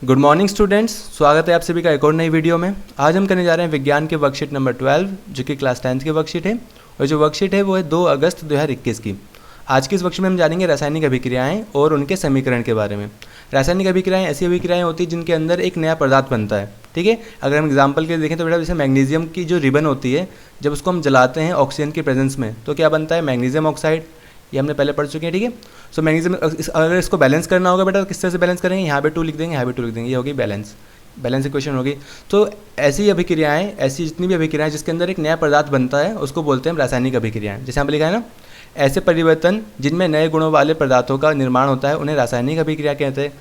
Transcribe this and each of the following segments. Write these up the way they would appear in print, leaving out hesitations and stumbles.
Good morning students, स्वागत है आप सभी का एक और नई वीडियो में। आज हम करने जा रहे हैं विज्ञान के वर्कशीट नंबर 12 जो कि क्लास 10th की वर्कशीट है और जो वर्कशीट है वो है 2 अगस्त 2021 की। आज की इस वर्कशीट में हम जानेंगे रासायनिक अभिक्रियाएं और उनके समीकरण के बारे में। रासायनिक अभिक्रियाएं ऐसी अभिक्रियाएं होती हैं जिनके अंदर एक नया पदार्थ बनता है। ठीक है, अगर हम एग्जाम्पल के लिए देखें तो बेटा जैसे मैग्नीशियम की जो रिबन होती है, जब उसको हम जलाते हैं ऑक्सीजन के प्रेजेंस में तो क्या बनता है, मैग्नीशियम ऑक्साइड। ये हमने पहले पढ़ चुके हैं। ठीक है, सो मैग्नीशियम अगर इसको बैलेंस करना होगा बेटा तो किस तरह से बैलेंस करेंगे, यहाँ पे 2 लिख देंगे, यहाँ पे 2 लिख देंगे, ये होगी बैलेंस इक्वेशन होगी। तो ऐसी अभिक्रियाएं, ऐसी जितनी भी अभिक्रियाएं जिसके अंदर एक नया पदार्थ बनता है उसको बोलते हैं हम रासायनिक अभिक्रियाएं। जैसे यहाँ पे लिखा है ना, ऐसे परिवर्तन जिनमें नए गुणों वाले पदार्थों का निर्माण होता है उन्हें रासायनिक अभिक्रिया कहते हैं।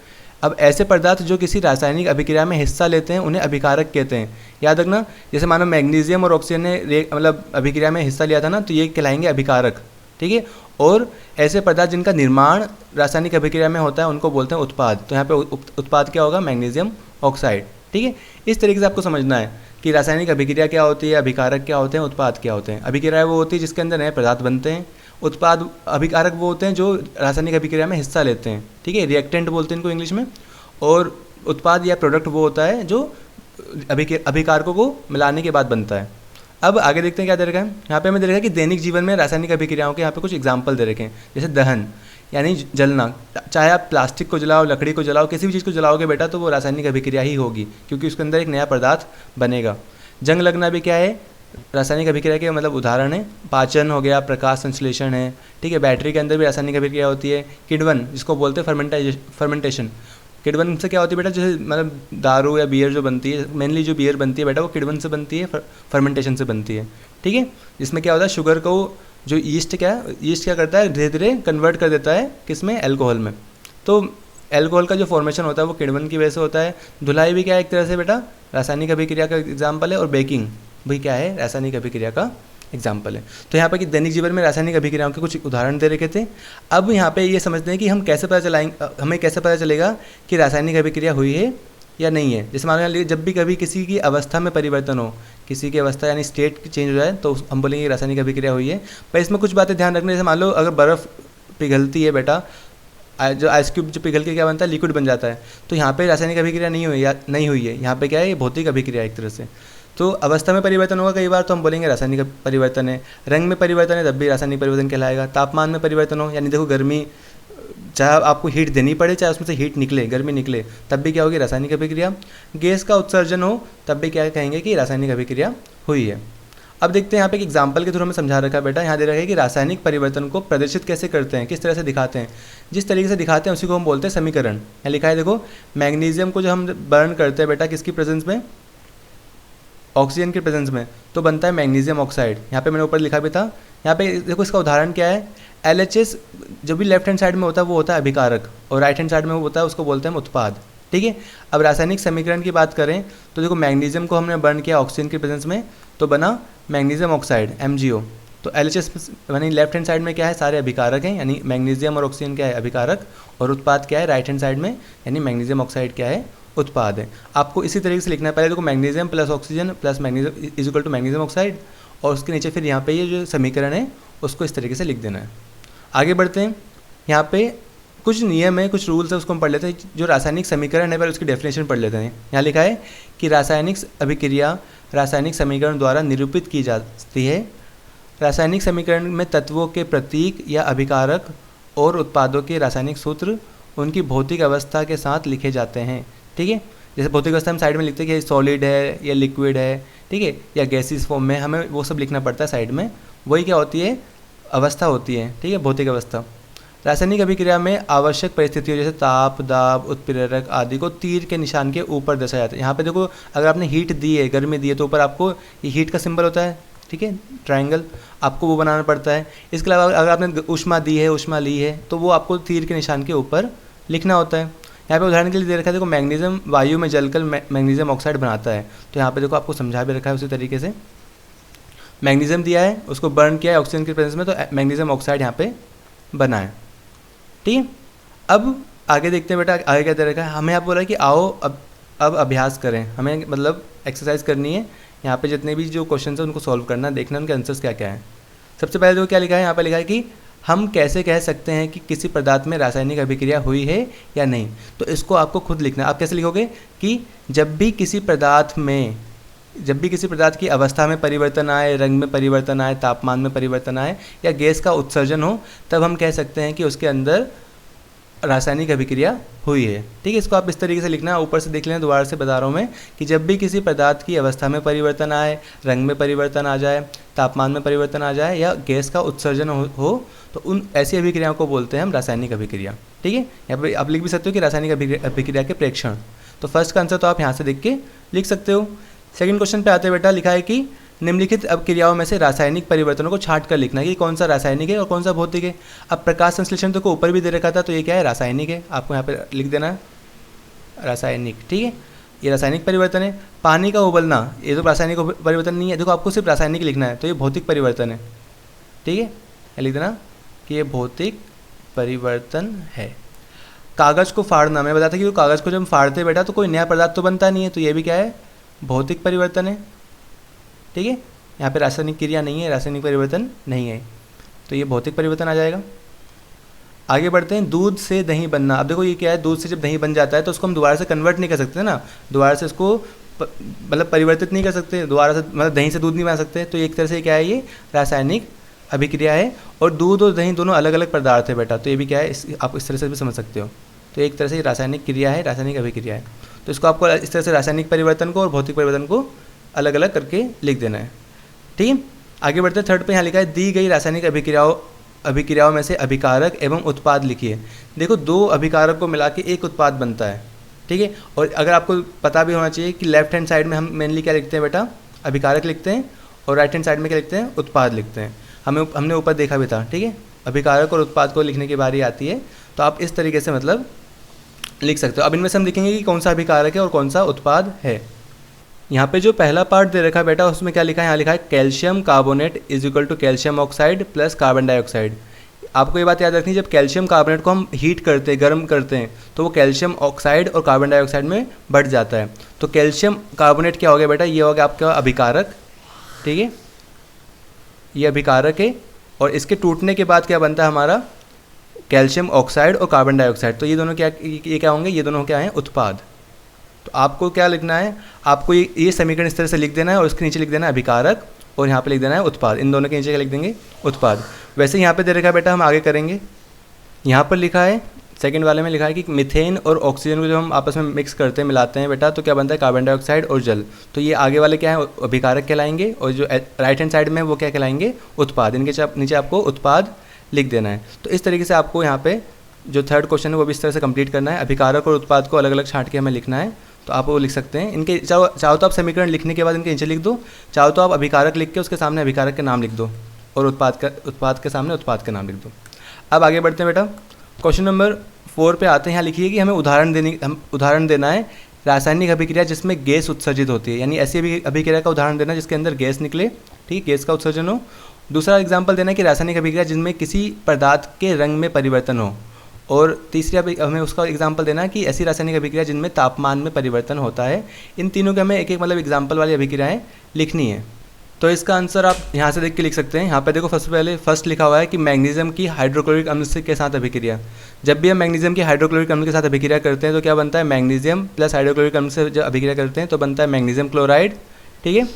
अब ऐसे पदार्थ जो किसी रासायनिक अभिक्रिया में हिस्सा लेते हैं उन्हें अभिकारक कहते हैं। याद रखना, जैसे मानो मैग्नीशियम और ऑक्सीजन ने मतलब अभिक्रिया में हिस्सा लिया था ना, तो ये कहलाएंगे अभिकारक। ठीक है, और ऐसे पदार्थ जिनका निर्माण रासायनिक अभिक्रिया में होता है उनको बोलते हैं उत्पाद। तो यहाँ पे उत्पाद क्या होगा, मैग्नीशियम ऑक्साइड। ठीक है, इस तरीके से आपको समझना है कि रासायनिक अभिक्रिया क्या होती है, अभिकारक क्या होते हैं, उत्पाद क्या होते हैं। अभिक्रिया वो होती है जिसके अंदर नए पदार्थ बनते हैं। उत्पाद अभिकारक वो होते हैं जो रासायनिक अभिक्रिया में हिस्सा लेते हैं। ठीक है, रिएक्टेंट बोलते हैं इनको इंग्लिश में। और उत्पाद या प्रोडक्ट वो होता है जो अभिकारकों को मिलाने के बाद बनता है। अब आगे देखते हैं क्या दे रखा है। यहाँ पे हमें दे रखा है कि दैनिक जीवन में रासायनिक अभिक्रियाओं के यहाँ पे कुछ एग्जाम्पल दे रखे हैं। जैसे दहन यानी जलना, चाहे आप प्लास्टिक को जलाओ, लकड़ी को जलाओ, किसी भी चीज़ को जलाओगे बेटा तो वो रासायनिक अभिक्रिया ही होगी क्योंकि उसके अंदर एक नया पदार्थ बनेगा। जंग लगना भी क्या है, रासायनिक अभिक्रिया के मतलब उदाहरण है। पाचन हो गया, प्रकाश संश्लेषण है। ठीक है, बैटरी के अंदर भी रासायनिक अभिक्रिया होती है। किण्वन जिसको बोलते हैं फर्मेंटेशन। किण्वन से क्या होती है बेटा, जैसे मतलब दारू या बियर जो बनती है, मेनली जो बियर बनती है बेटा वो किण्वन से बनती है, फर्मेंटेशन से बनती है। ठीक है, जिसमें क्या होता है, शुगर को जो ईस्ट क्या करता है, धीरे धीरे कन्वर्ट कर देता है किसमें, एल्कोहल में। तो एल्कोहल का जो फॉर्मेशन होता है वो किण्वन की वजह से होता है। धुलाई भी क्या है, एक तरह से बेटा रासायनिक अभिक्रिया का एग्जाम्पल है। और बेकिंग भी क्या है, रासायनिक अभिक्रिया का एग्जाम्पल है। तो यहाँ पर कि दैनिक जीवन में रासायनिक अभिक्रियाओं के कुछ उदाहरण दे रखे थे। अब यहाँ पे ये समझते हैं कि हमें कैसे पता चलेगा कि रासायनिक अभिक्रिया हुई है या नहीं है। जैसे मान लीजिए जब भी कभी किसी की अवस्था में परिवर्तन हो, किसी की अवस्था यानी स्टेट चेंज हो जाए तो हम बोलेंगे रासायनिक अभिक्रिया हुई है। पर इसमें कुछ बातें ध्यान रखने, जैसे मान लो अगर बर्फ़ पिघलती है बेटा, जो आइस क्यूब जो पिघल के क्या बनता है, लिक्विड बन जाता है, तो यहाँ पे रासायनिक अभिक्रिया नहीं हुई है। यहाँ पे क्या है, ये भौतिक अभिक्रिया एक तरह से। तो अवस्था में परिवर्तन होगा कई बार तो हम बोलेंगे रासायनिक परिवर्तन है। रंग में परिवर्तन है तब भी रासायनिक परिवर्तन कहलाएगा। तापमान में परिवर्तन हो, यानी देखो गर्मी, चाहे आपको हीट देनी पड़े चाहे उसमें से हीट निकले, गर्मी निकले, तब भी क्या होगी, रासायनिक अभिक्रिया। गैस का उत्सर्जन हो तब भी क्या कहेंगे कि रासायनिक अभिक्रिया हुई है। अब देखते हैं यहाँ पे एक एग्जाम्पल के थ्रू हमें समझा रखा है बेटा। यहाँ दे रखा है कि रासायनिक परिवर्तन को प्रदर्शित कैसे करते हैं, किस तरह से दिखाते हैं। जिस तरीके से दिखाते हैं उसी को हम बोलते हैं समीकरण। यहाँ लिखा है देखो, मैग्नीशियम को जो हम बर्न करते हैं बेटा किसकी प्रेजेंस में, ऑक्सीजन के प्रेजेंस में, तो बनता है मैग्नीशियम ऑक्साइड। यहाँ पे मैंने ऊपर लिखा भी था। यहाँ पे देखो इसका उदाहरण क्या है, LHS जो भी लेफ्ट हैंड साइड में होता है वो होता है अभिकारक और राइट हैंड साइड में वो होता है उसको बोलते हैं हम उत्पाद। ठीक है, अब रासायनिक समीकरण की बात करें तो देखो मैग्नीशियम को हमने बर्न किया ऑक्सीजन के प्रेजेंस में तो बना मैग्नीशियम ऑक्साइड MgO। तो LHS यानी लेफ्ट हैंड साइड में क्या है, सारे अभिकारक हैं, यानी मैग्नीशियम और ऑक्सीजन क्या है, अभिकारक, और उत्पाद क्या है, राइट हैंड साइड में, यानी मैग्नीशियम ऑक्साइड क्या है, उत्पाद है। आपको इसी तरीके से लिखना है, पहले देखो magnesium plus oxygen plus magnesium is equal to magnesium oxide, और उसके नीचे फिर यहाँ पे ये जो समीकरण है उसको इस तरीके से लिख देना है। आगे बढ़ते हैं, यहाँ पे कुछ नियम है, कुछ रूल्स है, उसको हम पढ़ लेते हैं। जो रासायनिक समीकरण है पहले उसकी डेफिनेशन पढ़ लेते हैं। यहाँ लिखा है कि रासायनिक अभिक्रिया रासायनिक समीकरण द्वारा निरूपित की जाती है। रासायनिक समीकरण में तत्वों के प्रतीक या अभिकारक और उत्पादों के रासायनिक सूत्र उनकी भौतिक अवस्था के साथ लिखे जाते हैं। ठीक है, जैसे भौतिक अवस्था हम साइड में लिखते हैं कि सॉलिड है या लिक्विड है, ठीक है, या गैसियस फॉर्म में, हमें वो सब लिखना पड़ता है साइड में। वही क्या होती है, अवस्था होती है। ठीक है, भौतिक अवस्था। रासायनिक अभिक्रिया में आवश्यक परिस्थितियों जैसे ताप, दाब, उत्प्रेरक आदि को तीर के निशान के ऊपर दर्शाया जाता है। यहाँ पे देखो अगर आपने हीट दी है, गर्मी दी है, तो ऊपर आपको ये हीट का सिंबल होता है, ठीक है, ट्रायंगल, आपको वो बनाना पड़ता है। इसके अलावा अगर आपने उष्मा दी है, उष्मा ली है, तो वो आपको तीर के निशान के ऊपर लिखना होता है। यहाँ पे उदाहरण के लिए दे रखा है, देखो मैग्नीशियम वायु में जलकर मैग्नीशियम ऑक्साइड बनाता है, तो यहाँ पे देखो आपको समझा भी रखा है उसी तरीके से। मैग्नीशियम दिया है, उसको बर्न किया है ऑक्सीजन के प्रेजेंस में, तो मैग्नीशियम ऑक्साइड यहाँ पे बना है। ठीक है, अब आगे देखते हैं बेटा, आगे क्या दे रखा है। हमें आप बोला कि आओ अब अभ्यास करें, हमें मतलब एक्सरसाइज करनी है। यहाँ पे जितने भी जो क्वेश्चन है उनको सॉल्व करना, देखना उनके आंसर्स क्या क्या हैं। सबसे पहले तो क्या लिखा है, यहाँ पे लिखा है कि हम कैसे कह सकते हैं कि किसी पदार्थ में रासायनिक अभिक्रिया हुई है या नहीं। तो इसको आपको खुद लिखना है। आप कैसे लिखोगे कि जब भी किसी पदार्थ की अवस्था में परिवर्तन आए, रंग में परिवर्तन आए, तापमान में परिवर्तन आए या गैस का उत्सर्जन हो, तब हम कह सकते हैं कि उसके अंदर रासायनिक अभिक्रिया हुई है। ठीक है, इसको आप इस तरीके से लिखना है। ऊपर से देख लेना, दोबारा से बता रहा हूँ मैं कि जब भी किसी पदार्थ की अवस्था में परिवर्तन आए, रंग में परिवर्तन आ जाए, तापमान में परिवर्तन आ जाए या गैस का उत्सर्जन हो तो उन ऐसी अभिक्रियाओं को बोलते हैं हम रासायनिक अभिक्रिया। ठीक है, यहाँ पर आप लिख भी सकते हो कि रासायनिक अभिक्रिया के प्रेक्षण। तो फर्स्ट का आंसर तो आप यहाँ से देख के लिख सकते हो। सेकंड क्वेश्चन पे आते बेटा, लिखा है कि निम्नलिखित अभिक्रियाओं में से रासायनिक परिवर्तनों को छांट कर लिखना है कि कौन सा रासायनिक है और कौन सा भौतिक है। अब प्रकाश संश्लेषण तो को ऊपर भी दे रखा था, तो ये क्या है, रासायनिक है। आपको यहाँ पे लिख देना है रासायनिक। ठीक है, ये रासायनिक परिवर्तन है। पानी का उबलना, ये तो रासायनिक परिवर्तन नहीं है, देखो आपको सिर्फ रासायनिक लिखना है, तो ये भौतिक परिवर्तन है। ठीक है, लिख देना कि ये भौतिक परिवर्तन है। कागज़ को फाड़ना, मैं बताता कि कागज़ को जब हम फाड़ते बेटा तो कोई नया पदार्थ तो बनता नहीं है, तो ये भी क्या है, भौतिक परिवर्तन है। ठीक है, यहाँ पे रासायनिक क्रिया नहीं है, रासायनिक परिवर्तन नहीं है, तो ये भौतिक परिवर्तन आ जाएगा। आगे बढ़ते हैं, दूध से दही बनना। अब देखो ये क्या है, दूध से जब दही बन जाता है तो उसको हम दोबारा से कन्वर्ट नहीं कर सकते ना, दोबारा से इसको मतलब परिवर्तित नहीं कर सकते, दोबारा से मतलब दही से दूध नहीं बना सकते। तो एक तरह से क्या है, ये रासायनिक अभिक्रिया है। और दूध और दही दोनों अलग अलग पदार्थ है बेटा, तो ये भी क्या है, आप इस तरह से भी समझ सकते हो। तो एक तरह से रासायनिक क्रिया है, रासायनिक अभिक्रिया है। तो इसको आपको इस तरह से रासायनिक परिवर्तन को और भौतिक परिवर्तन को अलग अलग करके लिख देना है। ठीक है, आगे बढ़ते हैं। थर्ड पे यहाँ लिखा है, दी गई रासायनिक अभिक्रियाओं में से अभिकारक एवं उत्पाद लिखिए। देखो, दो अभिकारक को मिला के एक उत्पाद बनता है। ठीक है, और अगर आपको पता भी होना चाहिए कि लेफ्ट हैंड साइड में हम मेनली क्या लिखते हैं बेटा, अभिकारक लिखते हैं, और राइट हैंड साइड में क्या लिखते हैं, उत्पाद लिखते हैं। हमने ऊपर देखा भी था। ठीक है, अभिकारक और उत्पाद को लिखने की बारी आती है, तो आप इस तरीके से मतलब लिख सकते हो। अब इनमें से हम लिखेंगे कि कौन सा अभिकारक है और कौन सा उत्पाद है। यहाँ पे जो पहला पार्ट दे रखा है बेटा, उसमें क्या लिखा है, यहाँ लिखा है calcium carbonate is equal to calcium oxide plus carbon dioxide. आपको ये बात याद रखनी है, जब कैल्शियम कार्बोनेट को हम हीट करते हैं, गर्म करते हैं, तो वो कैल्शियम ऑक्साइड और कार्बन डाइऑक्साइड में बढ़ जाता है। तो कैल्शियम कार्बोनेट क्या हो गया बेटा, ये हो गया आपका अभिकारक। ठीक है, ये अभिकारक है, और इसके टूटने के बाद क्या बनता है हमारा, कैल्शियम ऑक्साइड और कार्बन डाइऑक्साइड। तो ये दोनों क्या होंगे, ये दोनों क्या हैं, उत्पाद। तो आपको क्या लिखना है, आपको ये समीकरण इस तरह से लिख देना है और इसके नीचे लिख देना है अभिकारक, और यहाँ पे लिख देना है उत्पाद। इन दोनों के नीचे क्या लिख देंगे, उत्पाद। वैसे यहाँ पे दे रखा है बेटा, हम आगे करेंगे। यहाँ पर लिखा है, सेकंड वाले में लिखा है कि मीथेन और ऑक्सीजन को जब हम आपस में मिक्स करते हैं, मिलाते हैं बेटा, तो क्या बनता है, कार्बन डाइऑक्साइड और जल। तो ये आगे वाले क्या है, अभिकारक कहलाएंगे, और जो राइट हैंड साइड में वो क्या कहलाएंगे, उत्पाद। इनके नीचे आपको उत्पाद लिख देना है। तो इस तरीके से आपको यहाँ पे जो थर्ड क्वेश्चन है वो भी इस तरह से कंप्लीट करना है। अभिकारक और उत्पाद को अलग अलग छांट के हमें लिखना है, तो आप वो लिख सकते हैं। इनके चाहो तो आप समीकरण लिखने के बाद इनके नीचे लिख दो, चाहो तो आप अभिकारक लिख के उसके सामने अभिकारक के नाम लिख दो, और उत्पाद के सामने उत्पाद के नाम लिख दो। अब आगे बढ़ते हैं बेटा, क्वेश्चन नंबर 4 पे आते हैं। यहाँ लिखिए कि हमें उदाहरण देना है रासायनिक अभिक्रिया जिसमें गैस उत्सर्जित होती है, यानी ऐसी अभिक्रिया का उदाहरण देना जिसके अंदर गैस निकले। ठीक है, गैस का उत्सर्जन हो। दूसरा एग्जाम्पल देना है कि रासायनिक अभिक्रिया जिनमें किसी पदार्थ के रंग में परिवर्तन हो। और तीसरी हमें उसका एग्जाम्पल देना है कि ऐसी रासायनिक अभिक्रिया जिनमें तापमान में परिवर्तन होता है। इन तीनों के हमें एक एक मतलब एग्जाम्पल वाली अभिक्रियाएँ लिखनी है। तो इसका आंसर आप यहाँ से देख के लिख सकते हैं। यहाँ पे देखो, फर्स्ट लिखा हुआ है कि मैग्नीशियम की हाइड्रोक्लोरिक अम्ल के साथ अभिक्रिया। जब भी हम मैग्नीशियम की हाइड्रोक्लोरिक अम्ल के साथ अभिक्रिया करते हैं तो क्या बनता है, मैग्नीशियम प्लस हाइड्रोक्लोरिक अम्ल से जब अभिक्रिया करते हैं तो बनता है मैग्नीशियम क्लोराइड। ठीक है,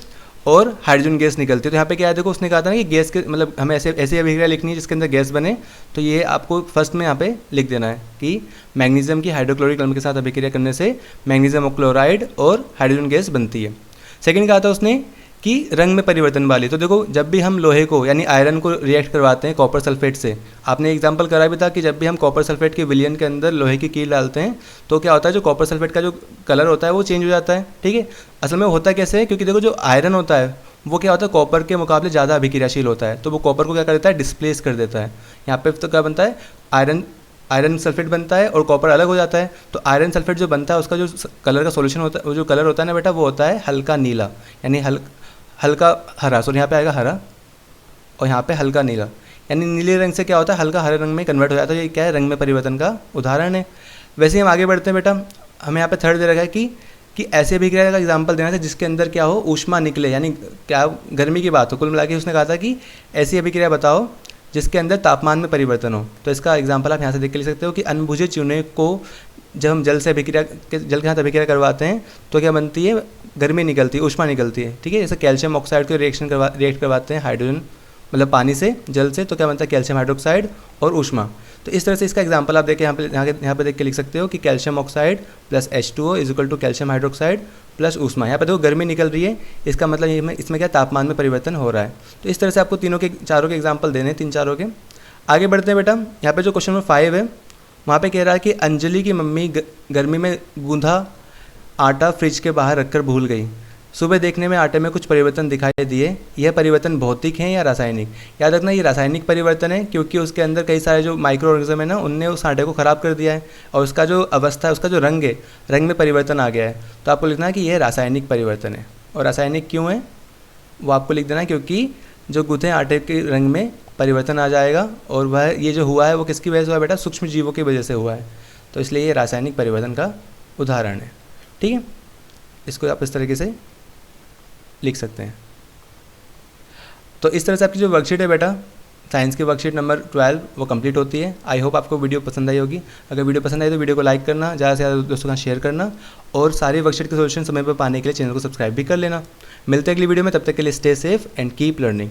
और हाइड्रोजन गैस निकलती है। तो यहाँ पे क्या है, देखो उसने कहा था ना कि गैस के मतलब हमें ऐसी अभिक्रिया लिखनी है जिसके अंदर गैस बने। तो ये आपको फर्स्ट में यहाँ पे लिख देना है कि मैग्नीशियम की हाइड्रोक्लोरिक अम्ल के साथ अभिक्रिया करने से मैग्नीशियम क्लोराइड और हाइड्रोजन गैस बनती है। सेकंड कहा था उसने कि रंग में परिवर्तन वाली। तो देखो, जब भी हम लोहे को यानी आयरन को रिएक्ट करवाते हैं कॉपर सल्फेट से, आपने एग्जांपल करा भी था कि जब भी हम कॉपर सल्फेट के विलयन के अंदर लोहे की कील डालते हैं तो क्या होता है, जो कॉपर सल्फेट का जो कलर होता है वो चेंज हो जाता है। ठीक है, असल में होता कैसे है, क्योंकि देखो जो आयरन होता है वो क्या होता है, कॉपर के मुकाबले ज़्यादा अभिक्रियाशील होता है, तो वो कॉपर को क्या कर देता है, डिस्प्लेस कर देता है। यहाँ पे तो क्या बनता है, आयरन सल्फेट बनता है और कॉपर अलग हो जाता है। तो आयरन सल्फेट जो बनता है उसका जो कलर का सोल्यूशन होता है, वो जो कलर होता है ना बेटा, वो होता है हल्का नीला, यानी हल्का हरा। सॉरी, यहाँ पे आएगा हरा और यहाँ पे हल्का नीला, यानी नीले रंग से क्या होता है, हल्का हरे रंग में कन्वर्ट हो जाता है। ये क्या है, रंग में परिवर्तन का उदाहरण है। वैसे ही हम आगे बढ़ते हैं बेटा, हमें यहाँ पे थर्ड दे रखा है कि ऐसे अभिक्रिया का एग्जाम्पल देना था जिसके अंदर क्या हो, ऊष्मा निकले, यानी क्या गर्मी की बात हो। कुल मिला के उसने कहा था कि ऐसी अभिक्रिया बताओ जिसके अंदर तापमान में परिवर्तन हो। तो इसका एग्जांपल आप यहाँ से देख के लिख सकते हो कि अनबुझे चूने को जब हम जल के साथ अभिक्रिया करवाते हैं तो क्या बनती है, गर्मी निकलती है, ऊष्मा निकलती है। ठीक है, जैसे कैल्शियम ऑक्साइड को रिएक्ट करवाते हैं हाइड्रोजन मतलब पानी से, जल से, तो क्या बनता है कैल्शियम हाइड्रोक्साइड और ऊष्मा। तो इस तरह से इसका एग्जांपल आप देखें यहाँ पे देख के लिख सकते हो कि calcium oxide plus H2O is equal to calcium hydroxide plus ऊष्मा। यहाँ पे देखो गर्मी निकल रही है, इसका मतलब इसमें क्या तापमान में परिवर्तन हो रहा है। तो इस तरह से आपको चारों के एग्जाम्पल देने, 3-4 के। आगे बढ़ते हैं बेटा, यहाँ पे जो क्वेश्चन नंबर 5 है वहाँ पे कह रहा है कि अंजलि की मम्मी गर्मी में गूंधा आटा फ्रिज के बाहर रखकर भूल गई। सुबह देखने में आटे में कुछ परिवर्तन दिखाई दिए, यह परिवर्तन भौतिक है या रासायनिक। याद रखना ये रासायनिक परिवर्तन है, क्योंकि उसके अंदर कई सारे जो माइक्रो ऑर्गेनिज्म है ना, उनने उस आटे को ख़राब कर दिया है और उसका जो अवस्था है, उसका जो रंग है, रंग में परिवर्तन आ गया है। तो आपको लिखना है कि यह रासायनिक परिवर्तन है। और रासायनिक क्यों है वो आपको लिख देना है, क्योंकि जो गूंथे आटे के रंग में परिवर्तन आ जाएगा और वह ये जो हुआ है वो किसकी वजह से हुआ है बेटा, सूक्ष्म जीवों की वजह से हुआ है। तो इसलिए ये रासायनिक परिवर्तन का उदाहरण है। ठीक है, इसको आप इस तरीके से लिख सकते हैं। तो इस तरह से आपकी जो वर्कशीट है बेटा, साइंस की वर्कशीट नंबर 12 वो कंप्लीट होती है। आई होप आपको वीडियो पसंद आई होगी। अगर वीडियो पसंद आई तो वीडियो को लाइक करना, ज़्यादा से ज़्यादा दोस्तों का शेयर करना और सारी वर्कशीट के सोल्यूशन समय पर पाने के लिए चैनल को सब्सक्राइब भी कर लेना। मिलते हैं अगली वीडियो में, तब तक के लिए stay safe and keep learning.